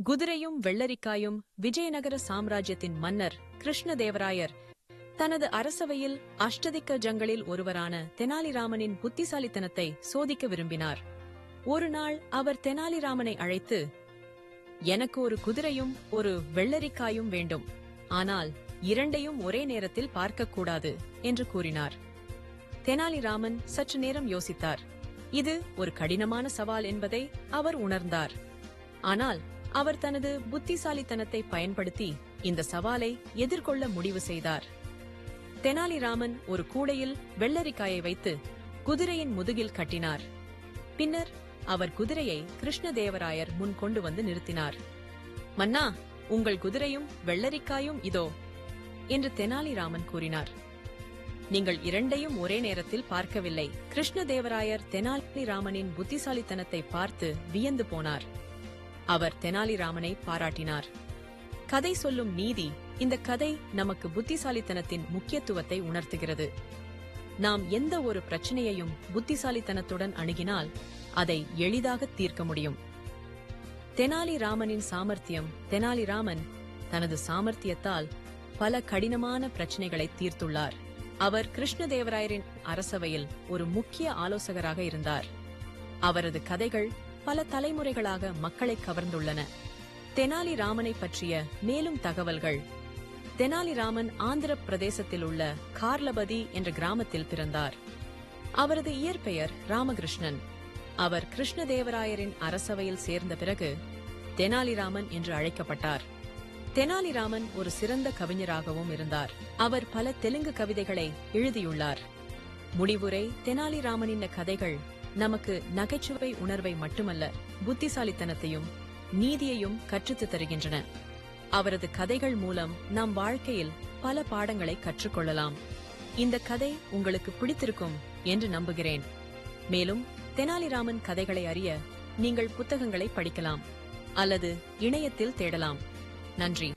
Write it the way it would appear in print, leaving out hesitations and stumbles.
குதிரையும் வெள்ளரிக்காயும் விஜயநகர சாம்ராஜ்யத்தின் மன்னர் கிருஷ்ணதேவராயர் தனது அரசவையில் அஷ்டதிக்கஜங்களில் ஒருவரான தெனாலிராமனின் புத்திசாலித்தனத்தை சோதிக்க விரும்பினார். ஒரு நாள் அவர் தெனாலிராமனை அழைத்து, எனக்கு ஒரு குதிரையும் ஒரு வெள்ளரிக்காயும் வேண்டும், ஆனால் இரண்டையும் ஒரே நேரத்தில் பார்க்கக்கூடாது என்று கூறினார். தெனாலிராமன் சற்று நேரம் யோசித்தார். இது ஒரு கடினமான சவால் என்பதை அவர் உணர்ந்தார். ஆனால் அவர் தனது புத்திசாலித்தனத்தை பயன்படுத்தி இந்த சவாலை எதிர்கொள்ள முடிவு செய்தார். தெனாலிராமன் ஒரு கூடையில் வெள்ளரிக்காயை வைத்து குதிரையின் முதுகில் கட்டினார். பின்னர் அவர் குதிரையை கிருஷ்ணதேவராயர் முன் கொண்டு வந்து நிறுத்தினார். மன்னா, உங்கள் குதிரையும் வெள்ளரிக்காயும் இதோ என்று தெனாலிராமன் கூறினார். நீங்கள் இரண்டையும் ஒரே நேரத்தில் பார்க்கவில்லை. கிருஷ்ணதேவராயர் தெனாலிராமனின் புத்திசாலித்தனத்தை பார்த்து வியந்து போனார். அவர் தெனாலிராமனை பாராட்டினார். கதை சொல்லும் நீதி: இந்த கதை நமக்கு புத்திசாலித்தனத்தின் முக்கியத்துவத்தை உணர்த்துகிறது. நாம் எந்த ஒரு பிரச்சனையையும் புத்திசாலித்தனத்துடன் அணுகினால் அதை எளிதாக தீர்க்க முடியும். தெனாலிராமனின் சாமர்த்தியம்: தெனாலிராமன் தனது சாமர்த்தியத்தால் பல கடினமான பிரச்சனைகளை தீர்த்துள்ளார். அவர் கிருஷ்ணதேவராயரின் அரசவையில் ஒரு முக்கிய ஆலோசகராக இருந்தார். அவரது கதைகள் பல தலைமுறைகளாக மக்களை கவர்ந்துள்ளன. தெனாலிராமனை பற்றிய மேலும் தகவல்கள்: தெனாலிராமன் ஆந்திர பிரதேசத்தில் உள்ள கார்லபதி என்ற கிராமத்தில் பிறந்தார். அவரது இயற்பெயர் ராமகிருஷ்ணன். அவர் கிருஷ்ணதேவராயரின் அரசவையில் சேர்ந்த பிறகு தெனாலிராமன் என்று அழைக்கப்பட்டார். தெனாலிராமன் ஒரு சிறந்த கவிஞராகவும் இருந்தார். அவர் பல தெலுங்கு கவிதைகளை எழுதியுள்ளார். முடிவுரை: தெனாலிராமனின் கதைகள் நமக்கு நகைச்சுவை உணர்வை மட்டுமல்ல, புத்திசாலித்தனத்தையும் நீதியையும் கற்றுத் தருகின்றன. அவரது கதைகள் மூலம் நாம் வாழ்க்கையில் பல பாடங்களை கற்றுக்கொள்ளலாம். இந்த கதை உங்களுக்கு பிடித்திருக்கும் என்று நம்புகிறேன். மேலும் தெனாலிராமன் கதைகளை அறிய நீங்கள் புத்தகங்களை படிக்கலாம் அல்லது இணையத்தில் தேடலாம். நன்றி.